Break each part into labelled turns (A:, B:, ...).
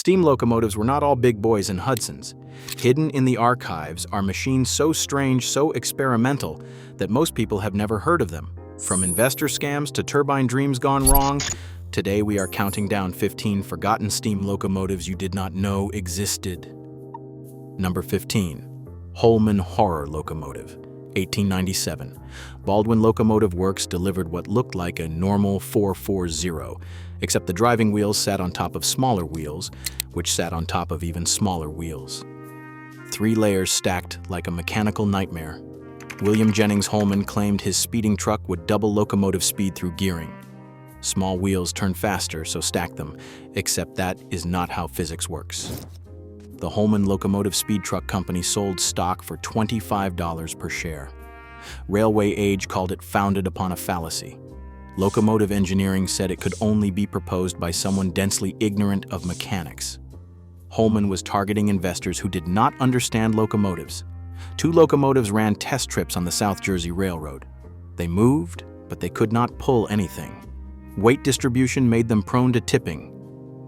A: Steam locomotives were not all Big Boys and Hudsons. Hidden in the archives are machines so strange, so experimental, that most people have never heard of them. From investor scams to turbine dreams gone wrong, today we are counting down 15 forgotten steam locomotives you did not know existed. Number 15. Holman Horror Locomotive, 1897. Baldwin Locomotive Works delivered what looked like a normal 440, except the driving wheels sat on top of smaller wheels, which sat on top of even smaller wheels. 3 layers stacked like a mechanical nightmare. William Jennings Holman claimed his speeding truck would double locomotive speed through gearing. Small wheels turn faster, so stack them, except that is not how physics works. The Holman Locomotive Speed Truck Company sold stock for $25 per share. Railway Age called it founded upon a fallacy. Locomotive engineering said it could only be proposed by someone densely ignorant of mechanics. Holman was targeting investors who did not understand locomotives. 2 locomotives ran test trips on the South Jersey Railroad. They moved, but they could not pull anything. Weight distribution made them prone to tipping.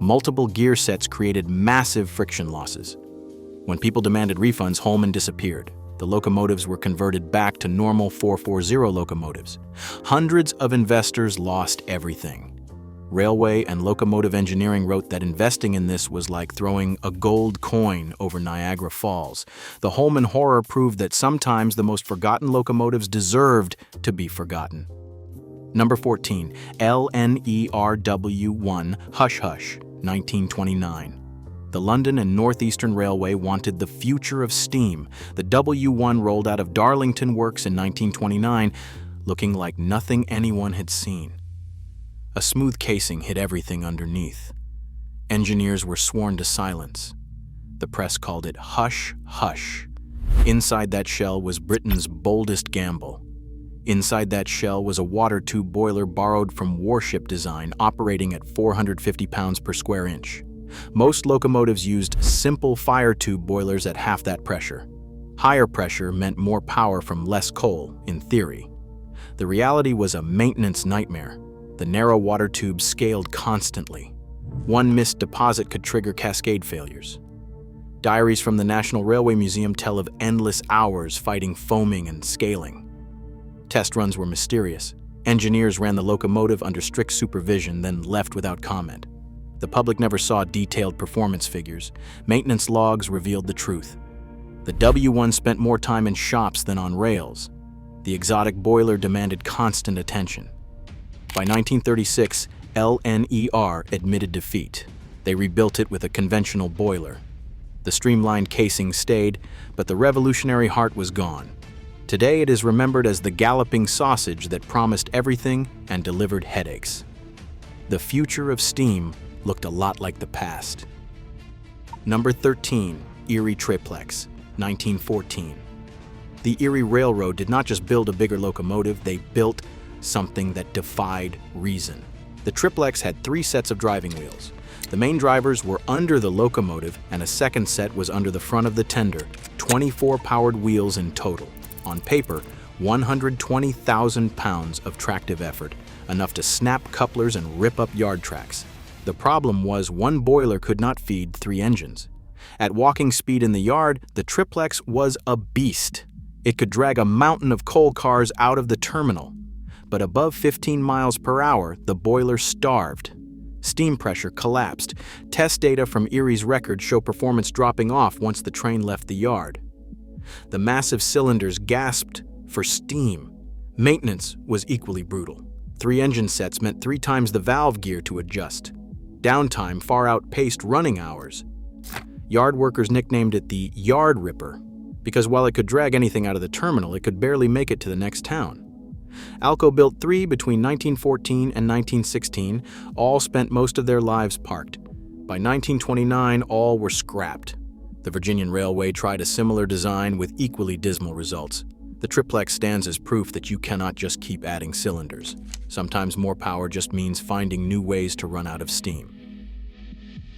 A: Multiple gear sets created massive friction losses. When people demanded refunds, Holman disappeared. The locomotives were converted back to normal 440 locomotives. Hundreds of investors lost everything. Railway and Locomotive Engineering wrote that investing in this was like throwing a gold coin over Niagara Falls. The Holman horror proved that sometimes the most forgotten locomotives deserved to be forgotten. Number 14. LNERW1 Hush Hush, 1929. The London and Northeastern Railway wanted the future of steam. The W1 rolled out of Darlington Works in 1929, looking like nothing anyone had seen. A smooth casing hid everything underneath. Engineers were sworn to silence. The press called it Hush Hush. Inside that shell was Britain's boldest gamble. Inside that shell was a water tube boiler borrowed from warship design, operating at 450 pounds per square inch. Most locomotives used simple fire tube boilers at half that pressure. Higher pressure meant more power from less coal, in theory. The reality was a maintenance nightmare. The narrow water tubes scaled constantly. One missed deposit could trigger cascade failures. Diaries from the National Railway Museum tell of endless hours fighting foaming and scaling. Test runs were mysterious. Engineers ran the locomotive under strict supervision, then left without comment. The public never saw detailed performance figures. Maintenance logs revealed the truth. The W1 spent more time in shops than on rails. The exotic boiler demanded constant attention. By 1936, LNER admitted defeat. They rebuilt it with a conventional boiler. The streamlined casing stayed, but the revolutionary heart was gone. Today it is remembered as the galloping sausage that promised everything and delivered headaches. The future of steam looked a lot like the past. Number 13. Erie Triplex, 1914. The Erie Railroad did not just build a bigger locomotive, they built something that defied reason. The triplex had 3 sets of driving wheels. The main drivers were under the locomotive and a second set was under the front of the tender, 24 powered wheels in total. On paper, 120,000 pounds of tractive effort, enough to snap couplers and rip up yard tracks. The problem was one boiler could not feed 3 engines. At walking speed in the yard, the triplex was a beast. It could drag a mountain of coal cars out of the terminal. But above 15 miles per hour, the boiler starved. Steam pressure collapsed. Test data from Erie's records show performance dropping off once the train left the yard. The massive cylinders gasped for steam. Maintenance was equally brutal. 3 engine sets meant 3 times the valve gear to adjust. Downtime far outpaced running hours. Yard workers nicknamed it the Yard Ripper, because while it could drag anything out of the terminal, it could barely make it to the next town. Alco built 3 between 1914 and 1916, all spent most of their lives parked. By 1929, all were scrapped. The Virginian Railway tried a similar design with equally dismal results. The triplex stands as proof that you cannot just keep adding cylinders. Sometimes more power just means finding new ways to run out of steam.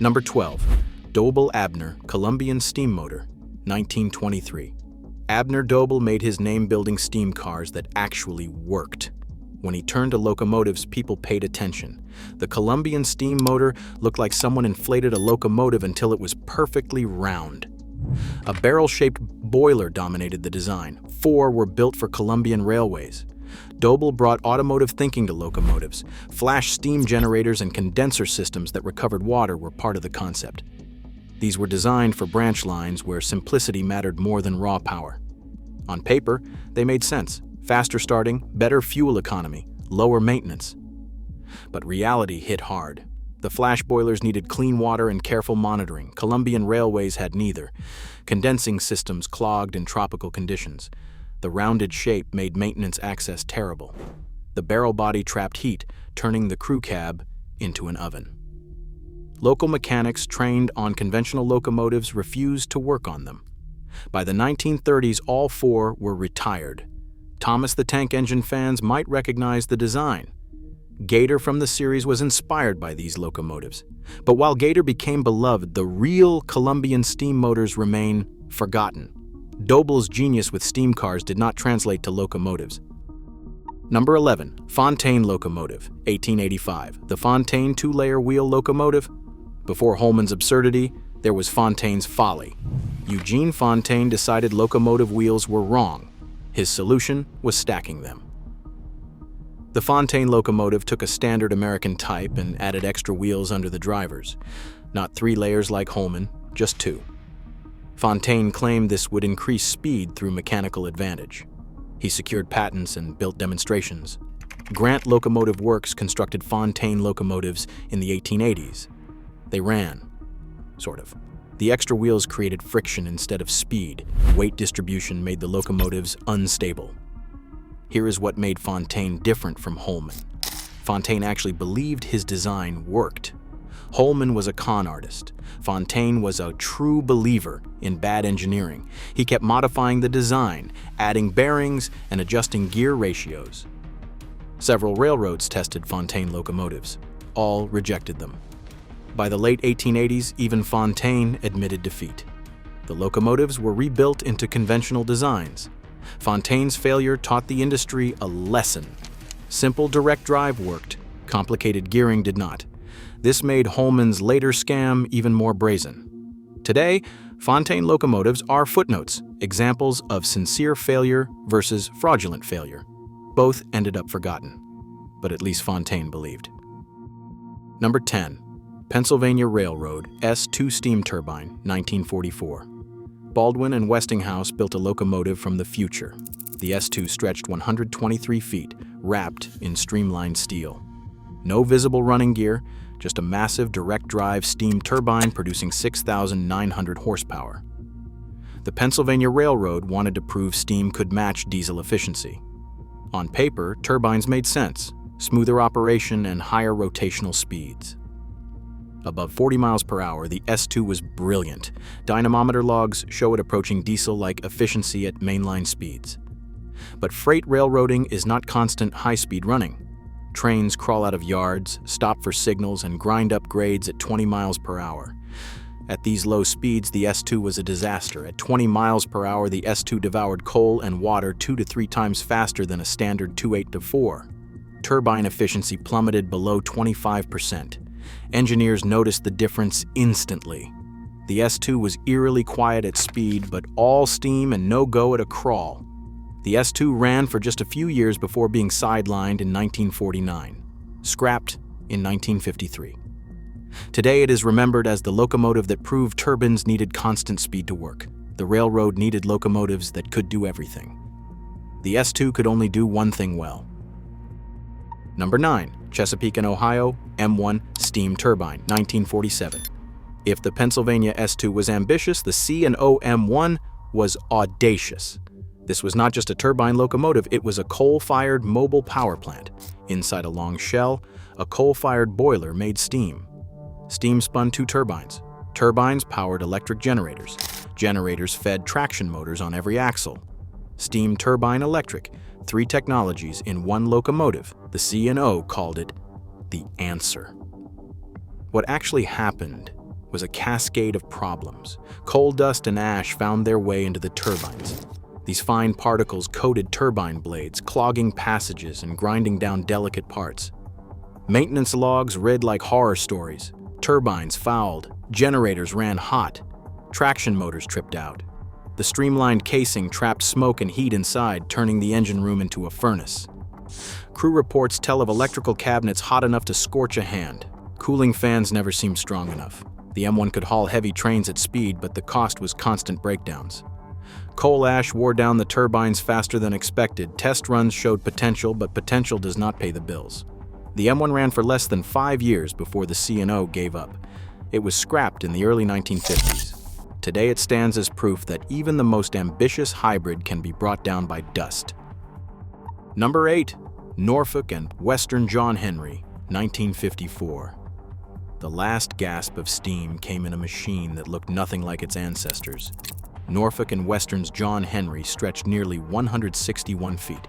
A: Number 12. Doble Abner Columbian Steam Motor, 1923. Abner Doble made his name building steam cars that actually worked. When he turned to locomotives, people paid attention. The Columbian steam motor looked like someone inflated a locomotive until it was perfectly round. A barrel-shaped boiler dominated the design. 4 were built for Columbian railways. Doble brought automotive thinking to locomotives. Flash steam generators and condenser systems that recovered water were part of the concept. These were designed for branch lines where simplicity mattered more than raw power. On paper, they made sense. Faster starting, better fuel economy, lower maintenance. But reality hit hard. The flash boilers needed clean water and careful monitoring. Columbian railways had neither. Condensing systems clogged in tropical conditions. The rounded shape made maintenance access terrible. The barrel body trapped heat, turning the crew cab into an oven. Local mechanics trained on conventional locomotives refused to work on them. By the 1930s, all 4 were retired. Thomas the Tank Engine fans might recognize the design. Gator from the series was inspired by these locomotives. But while Gator became beloved, the real Columbian steam motors remain forgotten. Doble's genius with steam cars did not translate to locomotives. Number 11. Fontaine Locomotive, 1885. The Fontaine 2-layer wheel locomotive. Before Holman's absurdity, there was Fontaine's folly. Eugene Fontaine decided locomotive wheels were wrong. His solution was stacking them. The Fontaine locomotive took a standard American type and added extra wheels under the drivers. Not 3 layers like Holman, just 2. Fontaine claimed this would increase speed through mechanical advantage. He secured patents and built demonstrations. Grant Locomotive Works constructed Fontaine locomotives in the 1880s. They ran, sort of. The extra wheels created friction instead of speed. Weight distribution made the locomotives unstable. Here is what made Fontaine different from Holman. Fontaine actually believed his design worked. Holman was a con artist. Fontaine was a true believer in bad engineering. He kept modifying the design, adding bearings, and adjusting gear ratios. Several railroads tested Fontaine locomotives. All rejected them. By the late 1880s, even Fontaine admitted defeat. The locomotives were rebuilt into conventional designs. Fontaine's failure taught the industry a lesson. Simple direct drive worked, complicated gearing did not. This made Holman's later scam even more brazen. Today, Fontaine locomotives are footnotes, examples of sincere failure versus fraudulent failure. Both ended up forgotten, but at least Fontaine believed. Number 10. Pennsylvania Railroad S2 steam turbine, 1944. Baldwin and Westinghouse built a locomotive from the future. The S2 stretched 123 feet, wrapped in streamlined steel. No visible running gear, just a massive direct drive steam turbine producing 6,900 horsepower. The Pennsylvania Railroad wanted to prove steam could match diesel efficiency. On paper, turbines made sense, smoother operation and higher rotational speeds. Above 40 miles per hour, the S2 was brilliant. Dynamometer logs show it approaching diesel-like efficiency at mainline speeds. But freight railroading is not constant high-speed running. Trains crawl out of yards, stop for signals, and grind up grades at 20 miles per hour. At these low speeds, the S2 was a disaster. At 20 miles per hour, the S2 devoured coal and water 2 to 3 times faster than a standard 2.8-4. Turbine efficiency plummeted below 25%. Engineers noticed the difference instantly. The S2 was eerily quiet at speed, but all steam and no go at a crawl. The S2 ran for just a few years before being sidelined in 1949, scrapped in 1953. Today it is remembered as the locomotive that proved turbines needed constant speed to work. The railroad needed locomotives that could do everything. The S2 could only do one thing well. Number 9. Chesapeake and Ohio M1 steam turbine, 1947. If the Pennsylvania S2 was ambitious, the C&O M1 was audacious. This was not just a turbine locomotive, it was a coal-fired mobile power plant. Inside a long shell, a coal-fired boiler made steam. Steam spun 2 turbines. Turbines powered electric generators. Generators fed traction motors on every axle. Steam turbine electric, 3 technologies in one locomotive. The C&O called it the answer. What actually happened was a cascade of problems. Coal dust and ash found their way into the turbines. These fine particles coated turbine blades, clogging passages and grinding down delicate parts. Maintenance logs read like horror stories. Turbines fouled, generators ran hot, traction motors tripped out. The streamlined casing trapped smoke and heat inside, turning the engine room into a furnace. Crew reports tell of electrical cabinets hot enough to scorch a hand. Cooling fans never seemed strong enough. The M1 could haul heavy trains at speed, but the cost was constant breakdowns. Coal ash wore down the turbines faster than expected. Test runs showed potential, but potential does not pay the bills. The M1 ran for less than 5 years before the C&O gave up. It was scrapped in the early 1950s. Today it stands as proof that even the most ambitious hybrid can be brought down by dust. Number 8. Norfolk and Western John Henry, 1954. The last gasp of steam came in a machine that looked nothing like its ancestors. Norfolk and Western's John Henry stretched nearly 161 feet.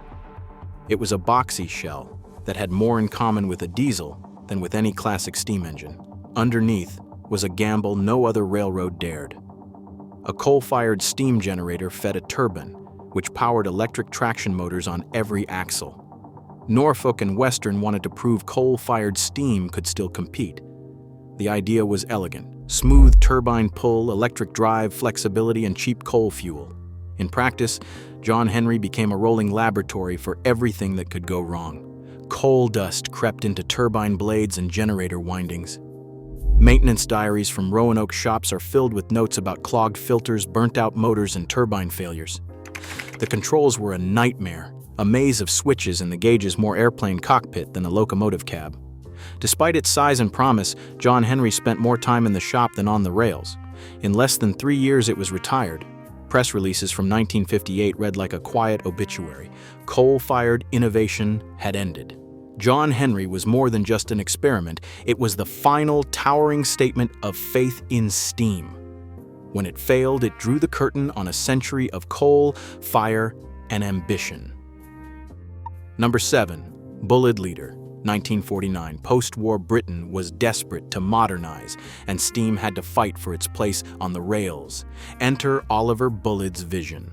A: It was a boxy shell that had more in common with a diesel than with any classic steam engine. Underneath was a gamble no other railroad dared. A coal-fired steam generator fed a turbine, which powered electric traction motors on every axle. Norfolk and Western wanted to prove coal-fired steam could still compete. The idea was elegant: smooth turbine pull, electric drive, flexibility, and cheap coal fuel. In practice, John Henry became a rolling laboratory for everything that could go wrong. Coal dust crept into turbine blades and generator windings. Maintenance diaries from Roanoke shops are filled with notes about clogged filters, burnt-out motors, and turbine failures. The controls were a nightmare, a maze of switches and the gauges more airplane cockpit than a locomotive cab. Despite its size and promise, John Henry spent more time in the shop than on the rails. In less than 3 years, it was retired. Press releases from 1958 read like a quiet obituary. Coal-fired innovation had ended. John Henry was more than just an experiment. It was the final, towering statement of faith in steam. When it failed, it drew the curtain on a century of coal, fire, and ambition. Number 7. Bullitt Leader, 1949. Post-war Britain was desperate to modernize, and steam had to fight for its place on the rails. Enter Oliver Bullitt's vision: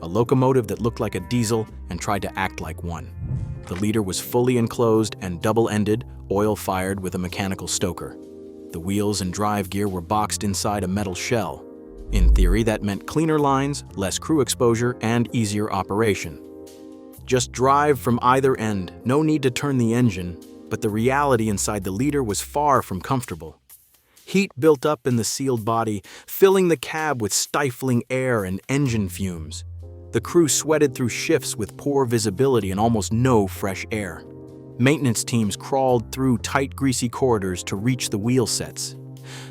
A: a locomotive that looked like a diesel and tried to act like one. The Leader was fully enclosed and double-ended, oil-fired with a mechanical stoker. The wheels and drive gear were boxed inside a metal shell. In theory, that meant cleaner lines, less crew exposure, and easier operation. Just drive from either end, no need to turn the engine, but the reality inside the Leader was far from comfortable. Heat built up in the sealed body, filling the cab with stifling air and engine fumes. The crew sweated through shifts with poor visibility and almost no fresh air. Maintenance teams crawled through tight, greasy corridors to reach the wheel sets.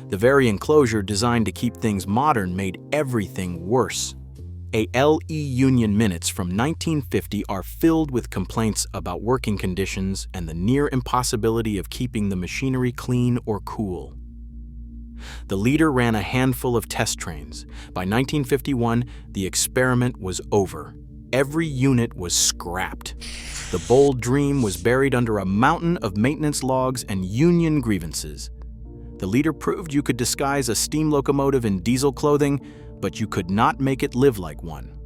A: The very enclosure designed to keep things modern made everything worse. LE Union minutes from 1950 are filled with complaints about working conditions and the near impossibility of keeping the machinery clean or cool. The Leader ran a handful of test trains. By 1951, the experiment was over. Every unit was scrapped. The bold dream was buried under a mountain of maintenance logs and union grievances. The Leader proved you could disguise a steam locomotive in diesel clothing, but you could not make it live like one.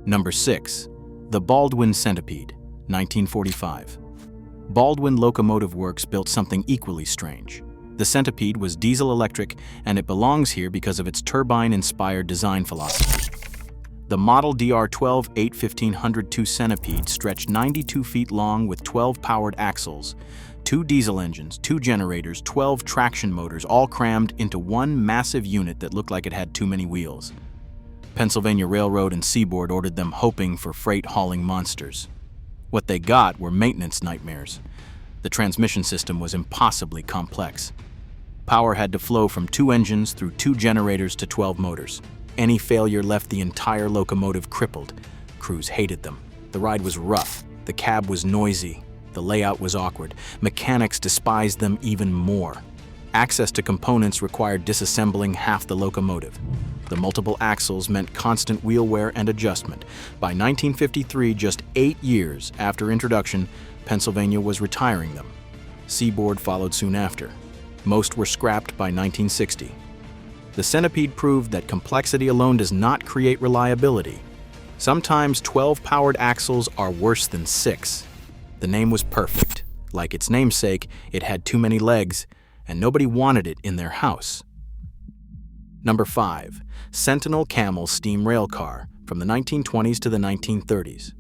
A: Number 6. The Baldwin Centipede, 1945. Baldwin Locomotive Works built something equally strange. The Centipede was diesel-electric, and it belongs here because of its turbine-inspired design philosophy. The Model DR-12 8-1502 Centipede stretched 92 feet long with 12 powered axles, 2 diesel engines, 2 generators, 12 traction motors, all crammed into one massive unit that looked like it had too many wheels. Pennsylvania Railroad and Seaboard ordered them hoping for freight-hauling monsters. What they got were maintenance nightmares. The transmission system was impossibly complex. Power had to flow from 2 engines through 2 generators to 12 motors. Any failure left the entire locomotive crippled. Crews hated them. The ride was rough. The cab was noisy. The layout was awkward. Mechanics despised them even more. Access to components required disassembling half the locomotive. The multiple axles meant constant wheel wear and adjustment. By 1953, just 8 years after introduction, Pennsylvania was retiring them. Seaboard followed soon after. Most were scrapped by 1960. The Centipede proved that complexity alone does not create reliability. Sometimes 12 powered axles are worse than 6. The name was perfect. Like its namesake, it had too many legs, and nobody wanted it in their house. Number 5. Sentinel Camel Steam Rail Car, from the 1920s to the 1930s.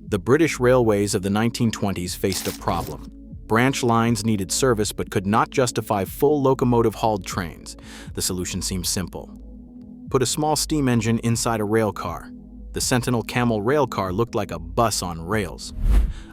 A: The British railways of the 1920s faced a problem. Branch lines needed service but could not justify full locomotive-hauled trains. The solution seemed simple. Put a small steam engine inside a rail car. The Sentinel Camel rail car looked like a bus on rails.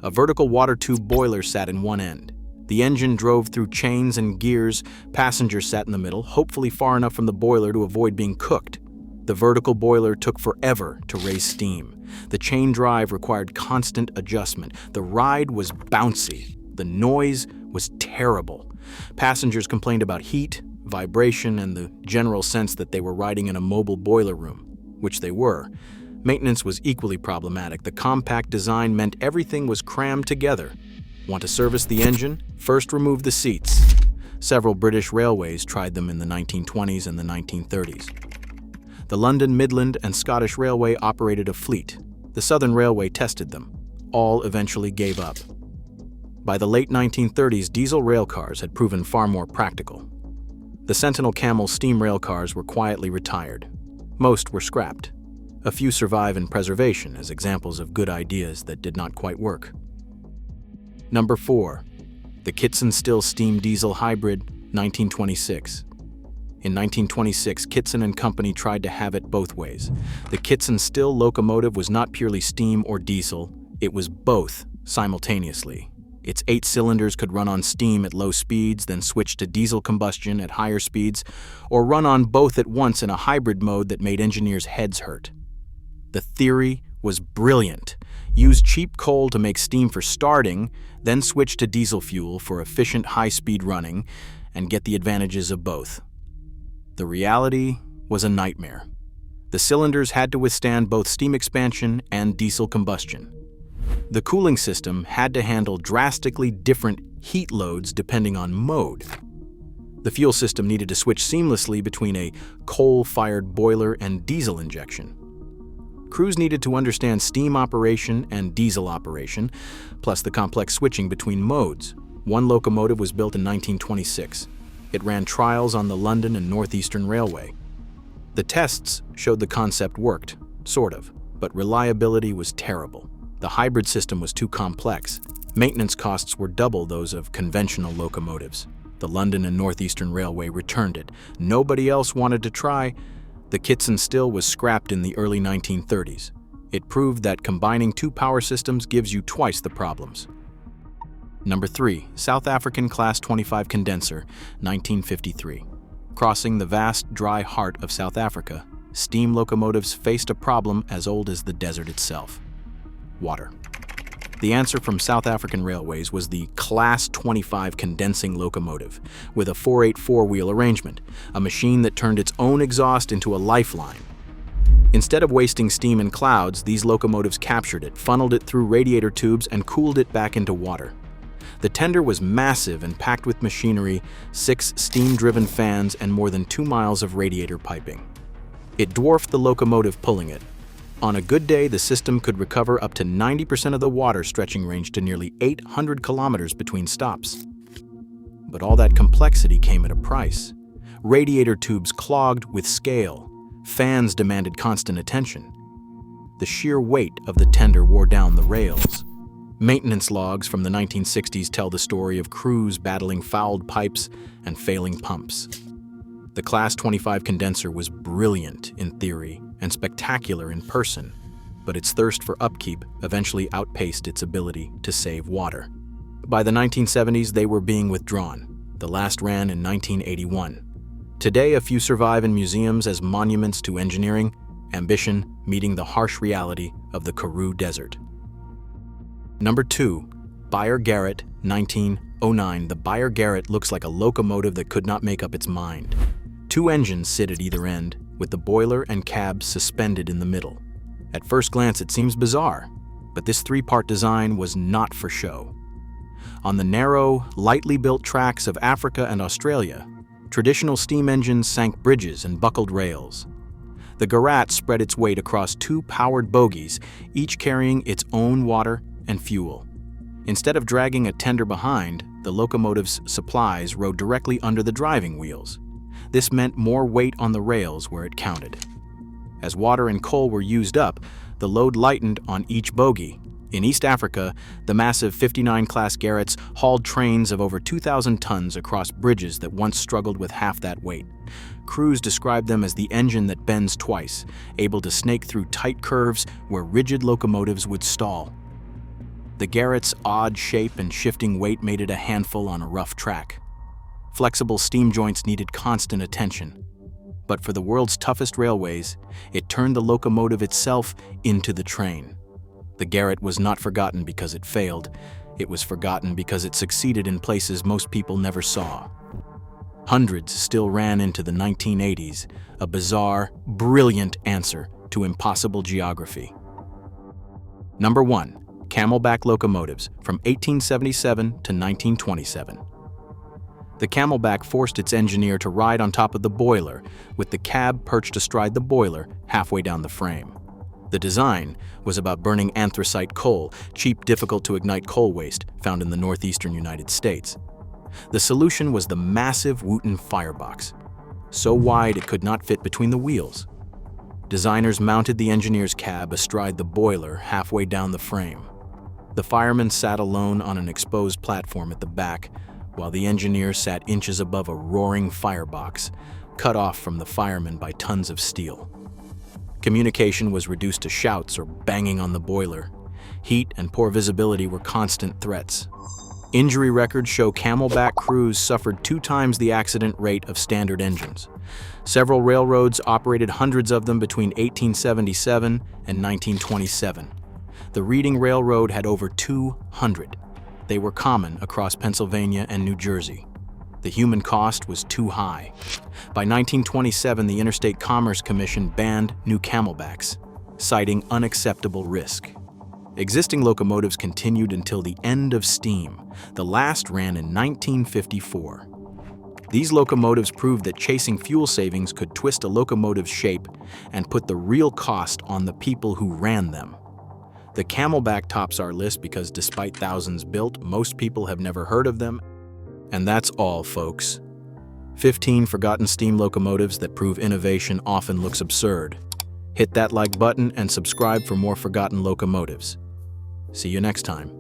A: A vertical water tube boiler sat in one end. The engine drove through chains and gears. Passengers sat in the middle, hopefully far enough from the boiler to avoid being cooked. The vertical boiler took forever to raise steam. The chain drive required constant adjustment. The ride was bouncy. The noise was terrible. Passengers complained about heat, vibration, and the general sense that they were riding in a mobile boiler room, which they were. Maintenance was equally problematic. The compact design meant everything was crammed together. Want to service the engine? First remove the seats. Several British railways tried them in the 1920s and the 1930s. The London, Midland, and Scottish Railway operated a fleet. The Southern Railway tested them. All eventually gave up. By the late 1930s, diesel railcars had proven far more practical. The Sentinel Camel steam railcars were quietly retired. Most were scrapped. A few survive in preservation as examples of good ideas that did not quite work. Number 4. The Kitson Still Steam Diesel Hybrid, 1926. In 1926, Kitson and Company tried to have it both ways. The Kitson Still locomotive was not purely steam or diesel, it was both simultaneously. Its 8 cylinders could run on steam at low speeds, then switch to diesel combustion at higher speeds, or run on both at once in a hybrid mode that made engineers' heads hurt. The theory was brilliant. Use cheap coal to make steam for starting, then switch to diesel fuel for efficient high-speed running, and get the advantages of both. The reality was a nightmare. The cylinders had to withstand both steam expansion and diesel combustion. The cooling system had to handle drastically different heat loads depending on mode. The fuel system needed to switch seamlessly between a coal-fired boiler and diesel injection. Crews needed to understand steam operation and diesel operation, plus the complex switching between modes. One locomotive was built in 1926. It ran trials on the London and Northeastern Railway. The tests showed the concept worked, sort of, but reliability was terrible. The hybrid system was too complex. Maintenance costs were double those of conventional locomotives. The London and Northeastern Railway returned it. Nobody else wanted to try. The Kitson Still was scrapped in the early 1930s. It proved that combining 2 power systems gives you twice the problems. Number 3. South African Class 25 Condenser, 1953. Crossing the vast, dry heart of South Africa, steam locomotives faced a problem as old as the desert itself: water. The answer from South African Railways was the Class 25 condensing locomotive, with a 4/8 wheel arrangement, a machine that turned its own exhaust into a lifeline. Instead of wasting steam in clouds, these locomotives captured it, funneled it through radiator tubes, and cooled it back into water. The tender was massive and packed with machinery, 6 steam-driven fans, and more than 2 miles of radiator piping. It dwarfed the locomotive pulling it. On a good day, the system could recover up to 90% of the water, stretching range to nearly 800 kilometers between stops. But all that complexity came at a price. Radiator tubes clogged with scale. Fans demanded constant attention. The sheer weight of the tender wore down the rails. Maintenance logs from the 1960s tell the story of crews battling fouled pipes and failing pumps. The Class 25 condenser was brilliant in theory and spectacular in person, but its thirst for upkeep eventually outpaced its ability to save water. By the 1970s, they were being withdrawn. The last ran in 1981. Today, a few survive in museums as monuments to engineering, ambition meeting the harsh reality of the Karoo Desert. Number 2. Beyer Garrett, 1909. The Beyer Garrett looks like a locomotive that could not make up its mind. 2 engines sit at either end, with the boiler and cab suspended in the middle. At first glance, it seems bizarre, but this 3-part design was not for show. On the narrow, lightly built tracks of Africa and Australia, traditional steam engines sank bridges and buckled rails. The garret spread its weight across two powered bogies, each carrying its own water and fuel. Instead of dragging a tender behind, the locomotive's supplies rode directly under the driving wheels. This meant more weight on the rails where it counted. As water and coal were used up, the load lightened on each bogie. In East Africa, the massive 59-class garrets hauled trains of over 2,000 tons across bridges that once struggled with half that weight. Crews described them as the engine that bends twice, able to snake through tight curves where rigid locomotives would stall. The garret's odd shape and shifting weight made it a handful on a rough track. Flexible steam joints needed constant attention. But for the world's toughest railways, it turned the locomotive itself into the train. The garret was not forgotten because it failed. It was forgotten because it succeeded in places most people never saw. Hundreds still ran into the 1980s, a bizarre, brilliant answer to impossible geography. Number 1. Camelback locomotives from 1877 to 1927. The Camelback forced its engineer to ride on top of the boiler, with the cab perched astride the boiler halfway down the frame. The design was about burning anthracite coal, cheap, difficult-to-ignite coal waste found in the northeastern United States. The solution was the massive Wooten firebox, so wide it could not fit between the wheels. Designers mounted the engineer's cab astride the boiler halfway down the frame. The fireman sat alone on an exposed platform at the back, while the engineer sat inches above a roaring firebox, cut off from the firemen by tons of steel. Communication was reduced to shouts or banging on the boiler. Heat and poor visibility were constant threats. Injury records show Camelback crews suffered 2 times the accident rate of standard engines. Several railroads operated hundreds of them between 1877 and 1927. The Reading Railroad had over 200. They were common across Pennsylvania and New Jersey. The human cost was too high. By 1927, the Interstate Commerce Commission banned new Camelbacks, citing unacceptable risk. Existing locomotives continued until the end of steam. The last ran in 1954. These locomotives proved that chasing fuel savings could twist a locomotive's shape and put the real cost on the people who ran them. The Camelback tops our list because despite thousands built, most people have never heard of them. And that's all, folks. 15 forgotten steam locomotives that prove innovation often looks absurd. Hit that like button and subscribe for more forgotten locomotives. See you next time.